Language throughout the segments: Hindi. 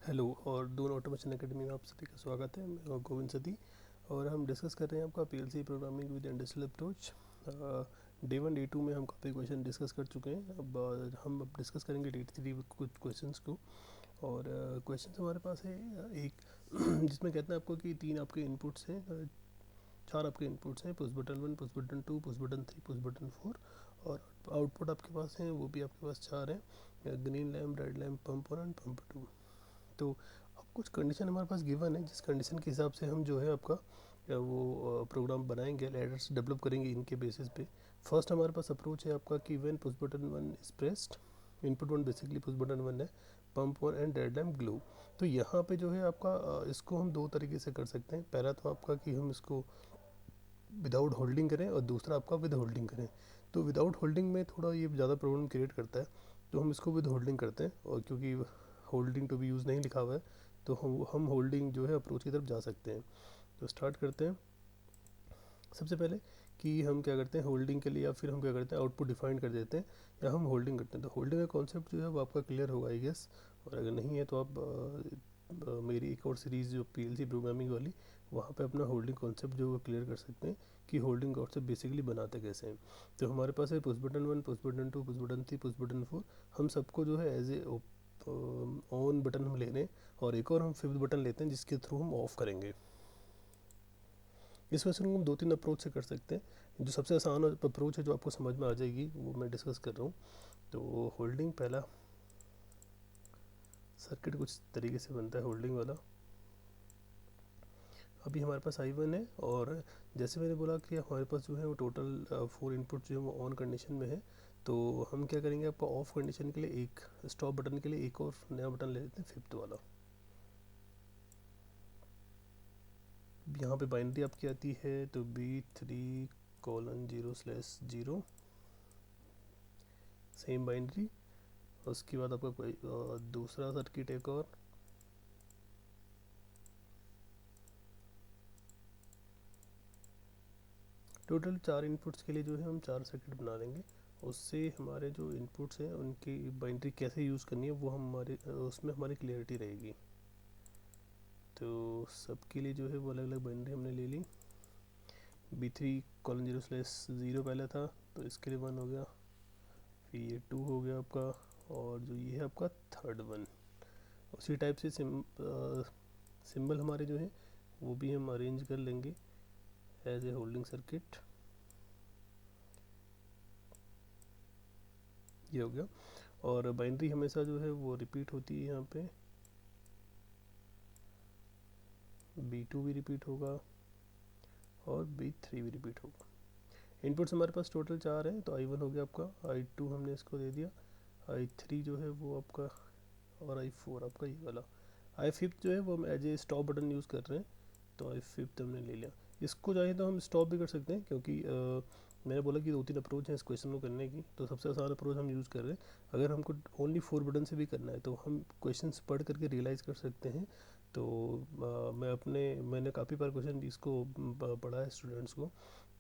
हेलो और दून ऑटोमेशन एकेडमी में आप सभी का स्वागत है। मैं हूं गोविंद सती और हम डिस्कस कर रहे हैं आपका PLC programming with industrial approach. Day 1 day 2 में हम काफ़ी क्वेश्चन डिस्कस कर चुके हैं। हम अब डिस्कस करेंगे डे 3 कुछ क्वेश्चंस को। और क्वेश्चन हमारे पास है एक जिसमें कहते हैं आपको कि तीन आपके इनपुट्स हैं, चार आपके इनपुट्स हैं, push button 1, push button 2, push button 3, push button 4। और आउटपुट आपके पास हैं, वो भी आपके पास चार हैं, green lamp, red lamp, pump 1 and pump 2। तो अब कुछ कंडीशन हमारे पास गिवन है, जिस कंडीशन के हिसाब से हम जो है आपका वो प्रोग्राम बनाएंगे, लैडर्स डेवलप करेंगे इनके बेसिस पे। फर्स्ट हमारे पास अप्रोच है आपका कि when push button 1 is pressed, input 1 basically push button 1 है, pump 1 and red lamp glow. तो यहाँ पे जो है आपका इसको हम दो तरीके से कर सकते हैं। पहला तो आपका कि हम इसको विदाउट होल्डिंग करें और दूसरा आपका विद होल्डिंग करें। तो विदाउट होल्डिंग में थोड़ा ये ज़्यादा प्रॉब्लम क्रिएट करता है, तो हम इसको विद होल्डिंग करते हैं। और क्योंकि होल्डिंग टू बी यूज़ नहीं लिखा हुआ है, तो हम होल्डिंग जो है अप्रोच की तरफ जा सकते हैं। तो स्टार्ट करते हैं। सबसे पहले कि हम क्या करते हैं होल्डिंग के लिए, या फिर हम क्या करते हैं आउटपुट डिफाइन कर देते हैं, या हम होल्डिंग करते हैं। तो होल्डिंग का कॉन्सेप्ट जो है वो आपका क्लियर होगा आई गेस। और अगर नहीं है तो आप मेरी एक और सीरीज़ जो पीएलसी प्रोग्रामिंग वाली, वहाँ पे अपना होल्डिंग कॉन्सेप्ट जो है क्लियर कर सकते हैं कि होल्डिंग कॉन्सेप्ट बेसिकली बनाते कैसे हैं। तो हमारे पास है push button 1, push button 2, push button 3, push button 4। हम सबको जो है एज ए ऑन बटन हम ले रहे हैं, और एक और हम फिफ्थ बटन लेते हैं जिसके थ्रू हम ऑफ करेंगे। इस क्वेश्चन को हम दो तीन अप्रोच से कर सकते हैं। जो सबसे आसान अप्रोच है जो आपको समझ में आ जाएगी वो मैं डिस्कस कर रहा हूँ। तो होल्डिंग पहला सर्किट कुछ तरीके से बनता है होल्डिंग वाला। अभी हमारे पास I1 है, और जैसे मैंने बोला कि हमारे पास जो है वो टोटल 4 इनपुट जो है वो ऑन कंडीशन में है। तो हम क्या करेंगे, आपका ऑफ कंडीशन के लिए एक स्टॉप बटन के लिए एक और नया बटन ले लेते हैं, फिफ्थ वाला। यहाँ पे बाइनरी आपकी आती है तो B3:0/0, सेम बाइनरी। उसके बाद आपका कोई दूसरा सर्किट एक और, टोटल 4 इनपुट्स के लिए जो है हम 4 सर्किट बना लेंगे। उससे हमारे जो इनपुट्स हैं उनकी बाइनरी कैसे यूज़ करनी है वो हमारे उसमें हमारी क्लियरिटी रहेगी। तो सबके लिए जो है वो अलग अलग बाइनरी हमने ले ली। B3:0/0 पहले था, तो इसके लिए 1 हो गया, फिर ये 2 हो गया आपका, और जो ये है आपका थर्ड 1। उसी टाइप से सिंबल हमारे जो है वो भी हम अरेंज कर लेंगे एज ए होल्डिंग सर्किट। ये हो गया। और बाइनरी हमेशा जो है वो रिपीट होती है, यहाँ पे B2 भी रिपीट होगा और B3 भी रिपीट होगा। इनपुट्स हमारे पास टोटल 4 है, तो I1 हो गया आपका, I2 हमने इसको दे दिया, I3 जो है वो आपका, और I4 आपका ये वाला। I5 जो है वो हम as a stop button use कर रहे हैं, तो I5 हमने ले लिया। इसको चाहे तो हम स्टॉप भी कर सकते हैं, क्योंकि मैंने बोला कि दो तीन अप्रोच हैं इस क्वेश्चन को करने की। तो सबसे आसान अप्रोच हम यूज़ कर रहे हैं। अगर हमको ओनली 4 बटन से भी करना है तो हम क्वेश्चंस पढ़ करके रियलाइज़ कर सकते हैं। तो मैंने काफ़ी बार क्वेश्चन इसको पढ़ा है स्टूडेंट्स को।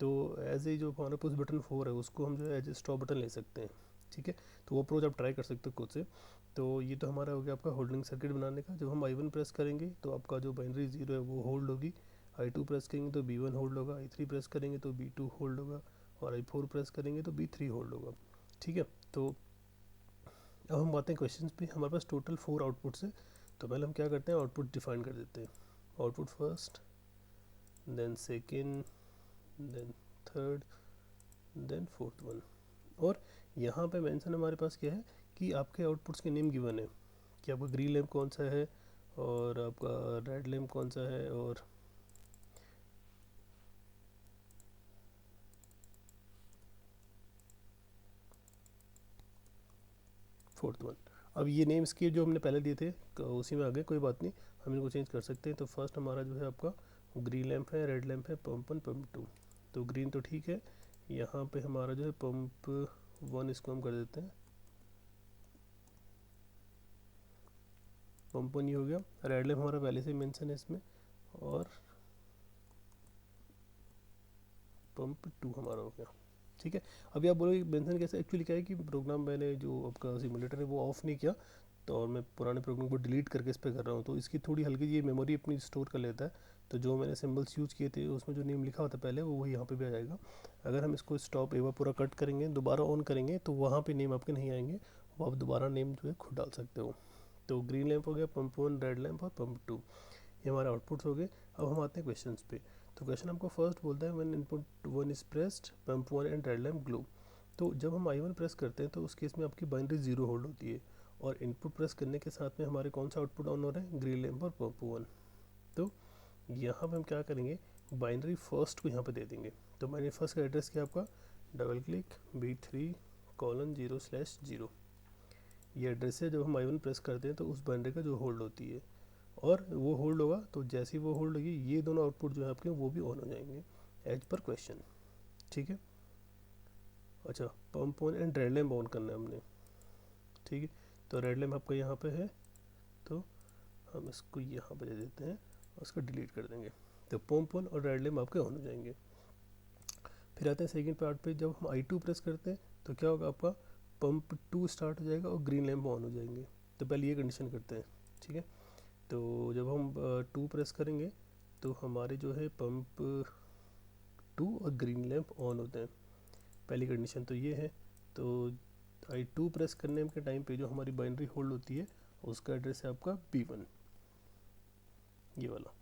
तो एज ए जो हमारा पुश बटन 4 है उसको हम जो है एज ए स्टॉप बटन ले सकते हैं। ठीक है, तो वो अप्रोच आप ट्राई कर सकते हो खुद से। तो ये तो हमारा हो गया आपका होल्डिंग सर्किट बनाने का। जब हम I1 प्रेस करेंगे तो आपका जो बाइनरी 0 है वो होल्ड होगी, I2 प्रेस करेंगे तो B1 होल्ड होगा, I3 प्रेस करेंगे तो B2 होल्ड होगा, और I4 प्रेस करेंगे तो B3 होल्ड होगा। ठीक है, तो अब हम आते हैं क्वेश्चन पे। हमारे पास टोटल 4 आउटपुट्स है। तो पहले हम क्या करते हैं, आउटपुट डिफाइन कर देते हैं। Output first, then second, then third, then fourth one. और यहाँ पे मेंशन हमारे पास क्या है कि आपके आउटपुट्स के नेम गिवन है कि आपका ग्रीन लैम्प कौन सा है, और आपका रेड लैम्प कौन सा है, और फोर्थ वन। अब ये नेम्स के जो हमने पहले दिए थे उसी में आ गए, कोई बात नहीं, हम इनको चेंज कर सकते हैं। तो फर्स्ट हमारा जो है आपका ग्रीन लैम्प है, रेड लैम्प है, पंप 1, पंप 2। तो ग्रीन तो ठीक है। यहाँ पे हमारा जो है पंप 1 इसको हम कर देते हैं, पंप 1 ये हो गया। रेड लैम्प हमारा पहले से मेंशन है इसमें, और पंप 2 हमारा हो गया। ठीक है, अभी आप बोलोगे मेंशन कैसे, एक्चुअली क्या है कि प्रोग्राम मैंने जो आपका सिमुलेटर है वो ऑफ़ नहीं किया, तो और मैं पुराने प्रोग्राम को डिलीट करके इस पर कर रहा हूँ, तो इसकी थोड़ी हल्की ये मेमोरी अपनी स्टोर कर लेता है। तो जो मैंने सिंबल्स यूज़ किए थे उसमें जो नेम लिखा होता है पहले, वो वही यहाँ पे भी आ जाएगा। अगर हम इसको स्टॉप एक बार पूरा कट करेंगे, दोबारा ऑन करेंगे, तो वहाँ पे नेम आपके नहीं आएंगे, वो आप दोबारा नेम जो है खुद डाल सकते हो। तो ग्रीन लैंप हो गया, पंप 1 रेड लैंप और पंप 2, ये हमारे आउटपुट्स हो गए। अब हम आते हैं क्वेश्चन पे। तो क्वेश्चन आपको फर्स्ट बोलता है when input 1 is pressed pump 1 and red lamp glow. तो जब हम I1 प्रेस करते हैं तो उस केस में आपकी बाइनरी 0 होल्ड होती है, और इनपुट प्रेस करने के साथ में हमारे कौन सा आउटपुट ऑन हो रहा है, ग्रीन लैंप और पंप 1। तो यहाँ पे हम क्या करेंगे, बाइनरी फर्स्ट को यहाँ पे दे देंगे। तो बाइनरी फर्स्ट का एड्रेस क्या आपका, डबल क्लिक B3:0/0, ये एड्रेस है। जब हम I1 प्रेस करते हैं तो उस बाइनरी का जो होल्ड होती है, और वो होल्ड होगा तो जैसे ही वो होल्ड होगी ये दोनों आउटपुट जो है आपके वो भी ऑन हो जाएंगे एज पर क्वेश्चन। ठीक है। अच्छा, pump on and red lamp on करना है हमने। ठीक है, तो रेड लैम्प आपका यहाँ पे है, तो हम इसको यहाँ पे दे देते हैं और इसको डिलीट कर देंगे। तो पंप ऑन और रेड लैम्प आपके ऑन हो जाएंगे। फिर आते हैं सेकंड पार्ट पे। जब हम I2 प्रेस करते हैं तो क्या होगा, आपका पंप 2 स्टार्ट हो जाएगा और ग्रीन लैम्प ऑन हो जाएंगे। तो पहले ये कंडीशन करते हैं। ठीक है, तो जब हम 2 प्रेस करेंगे तो हमारे जो है पंप 2 और ग्रीन लैंप ऑन होते हैं। पहली कंडीशन तो ये है। तो I2 प्रेस करने के टाइम पे जो हमारी बाइनरी होल्ड होती है उसका एड्रेस है आपका B1, ये वाला।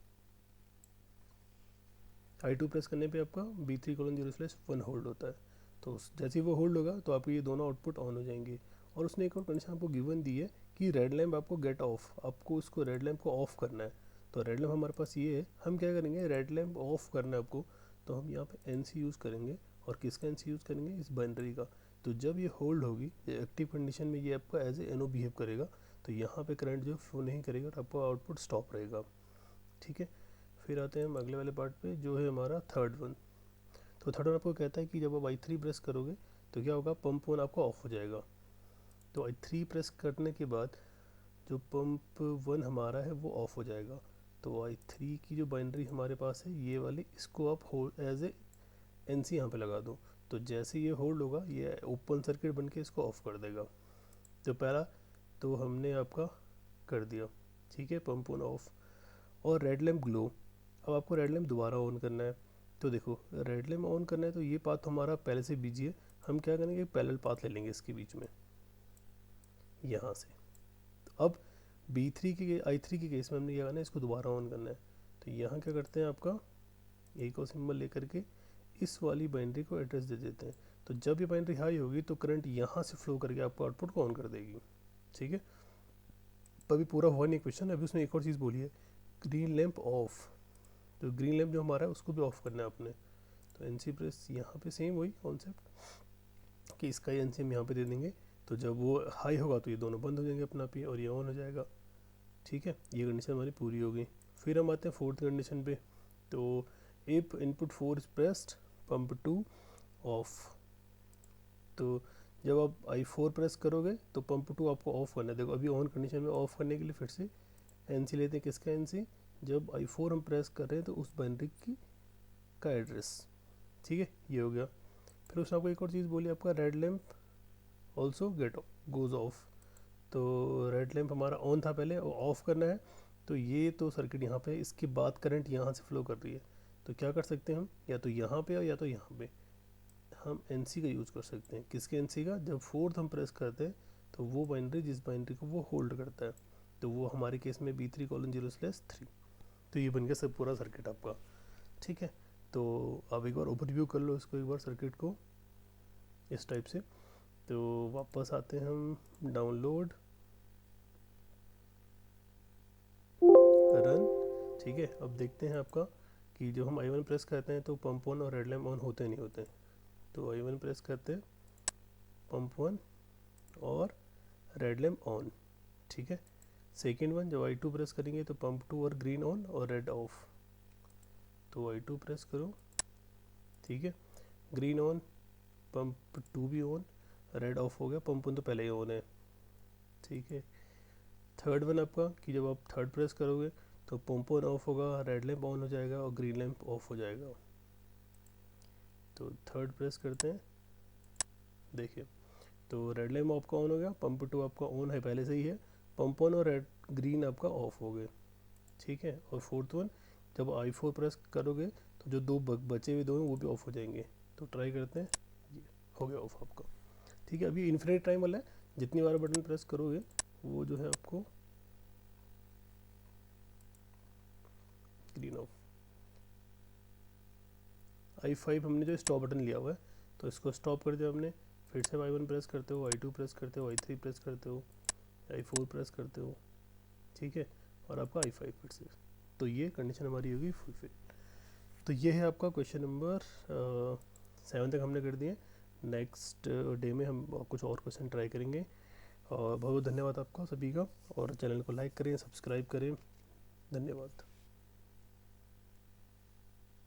I2 प्रेस करने पे आपका B3:0/1 होल्ड होता है। तो जैसे ही वो होल्ड होगा तो आपके ये दोनों आउटपुट ऑन हो जाएंगे। और उसने एक और कंडीशन आपको गिवन दी है कि रेड लैम्प आपको गेट ऑफ, आपको उसको रेड लैम्प को ऑफ करना है। तो रेड लैम्प हमारे पास ये है, हम क्या करेंगे, रेड लैम्प ऑफ करना है आपको, तो हम यहाँ पे NC यूज़ करेंगे। और किसका NC यूज़ करेंगे, इस बाइनरी का। तो जब ये होल्ड होगी, एक्टिव कंडीशन में ये आपका एज ए NO बिहेव करेगा, तो यहाँ पे करंट जो फ्लो नहीं करेगा और आपका आउटपुट स्टॉप रहेगा। ठीक है, फिर आते हैं हम अगले वाले पार्ट पे, जो है हमारा थर्ड वन। तो थर्ड वन आपको कहता है कि जब आप I3 प्रेस करोगे तो क्या होगा, पंप 1 आपका ऑफ हो जाएगा। तो I3 प्रेस करने के बाद जो पंप 1 हमारा है वो ऑफ हो जाएगा। तो I3 की जो बाइनरी हमारे पास है ये वाली, इसको आप होल्ड एज ए NC यहाँ पे लगा दो। तो जैसे ये होल्ड होगा ये ओपन सर्किट बन के इसको ऑफ कर देगा। तो पहला तो हमने आपका कर दिया। ठीक है, पंप 1 ऑफ। और रेड लैम्प ग्लो, अब आपको रेड लैम्प दोबारा ऑन करना है। तो देखो, रेड लैम्प ऑन करना है तो ये पाथ हमारा पहले से बिजी है, हम क्या करेंगे, पैरेलल पाथ ले लेंगे इसके बीच में यहाँ से। तो अब B3 के I3 के केस में हमने क्या करना है, इसको दोबारा ऑन करना है। तो यहाँ क्या करते हैं, आपका एक और सिंबल लेकर के इस वाली बाइनरी को एड्रेस दे देते हैं। तो जब ये बाइनरी हाई होगी तो करंट यहाँ से फ्लो करके आपको आउटपुट को ऑन कर देगी। ठीक है, तो अभी पूरा हुआ नहीं क्वेश्चन, अभी उसने एक और चीज़ बोली है, ग्रीन लैम्प ऑफ। तो ग्रीन लैम्प जो हमारा है उसको भी ऑफ करना है आपने। तो NC प्रेस यहाँ पे सेम वही कॉन्सेप्ट कि इसका ही NC हम यहाँ पे दे देंगे। तो जब वो हाई होगा तो ये दोनों बंद हो जाएंगे अपना आप ही, और ये ऑन हो जाएगा। ठीक है, ये कंडीशन हमारी पूरी हो गई। फिर हम आते हैं फोर्थ कंडीशन पे। तो if input 4 is pressed pump 2 of. तो जब आप I4 प्रेस करोगे तो पंप 2 आपको ऑफ करना है। देखो अभी ऑन कंडीशन में, ऑफ करने के लिए फिर से NC लेते हैं। किसका NC, जब I4 हम प्रेस कर रहे हैं तो उस बाइनरी की का एड्रेस। ठीक है, ये हो गया। फिर उसने आपको एक और चीज़ बोली, आपका red lamp also get goes off. तो रेड लैम्प हमारा ऑन था पहले, और ऑफ करना है। तो ये तो सर्किट यहाँ पे, इसके बाद करंट यहाँ से फ्लो कर रही है। तो क्या कर सकते हैं हम, या तो यहाँ पे या तो यहाँ पे हम NC का यूज़ कर सकते हैं। किसके NC का, जब फोर्थ हम प्रेस करते हैं तो वो बाइनरी, जिस बाइनरी को वो होल्ड करता है, तो वो हमारे केस में B3:0/3। तो ये बन गया सब पूरा सर्किट आपका। ठीक है, तो आप एक बार ओवरव्यू कर लो इसको एक बार सर्किट को इस टाइप से। तो वापस आते हैं हम, डाउनलोड, रन। ठीक है, अब देखते हैं आपका कि जब हम I1 प्रेस करते हैं तो पंप 1 और रेड लैम्प ऑन होते नहीं होते। तो I1 प्रेस करते हैं, पंप 1 और रेड लैम्प ऑन। ठीक है, सेकेंड वन जब I2 प्रेस करेंगे तो पंप 2 और ग्रीन ऑन और रेड ऑफ। तो I2 प्रेस करो, ठीक है, ग्रीन ऑन, पंप 2 भी ऑन, रेड ऑफ हो गया, पंप 1 तो पहले ही ऑन है। ठीक है, थर्ड वन आपका कि जब आप थर्ड प्रेस करोगे तो पंप 1 ऑफ होगा, रेड लैम्प ऑन हो जाएगा और ग्रीन लैम्प ऑफ हो जाएगा। तो थर्ड प्रेस करते हैं, देखिए तो रेड लैम्प आपका ऑन हो गया, पंप 2 आपका ऑन है पहले से ही है, पंप ऑन और रेड ग्रीन आपका ऑफ हो गए, ठीक है। और फोर्थ वन, जब I4 प्रेस करोगे तो जो दो बचे हुए दो हैं वो भी ऑफ हो जाएंगे। तो ट्राई करते हैं, ये हो गया ऑफ आपका, ठीक है। अभी इन्फिनिट टाइम वाला है, जितनी बार बटन प्रेस करोगे वो जो है आपको ग्रीन ऑफ। I5 हमने जो स्टॉप बटन लिया हुआ है, तो इसको स्टॉप कर दिया हमने, फिर से I1 प्रेस करते हो, I2 प्रेस करते हो, I3 प्रेस करते हो, I4 प्रेस करते हो, ठीक है। और आपका I5 फिर से, तो ये कंडीशन हमारी होगी फुलफिल। तो ये है आपका क्वेश्चन नंबर 7 तक हमने कर दिए। नेक्स्ट डे में हम कुछ और क्वेश्चन ट्राई करेंगे। और बहुत बहुत धन्यवाद आपका सभी का, और चैनल को लाइक करें, सब्सक्राइब करें, धन्यवाद।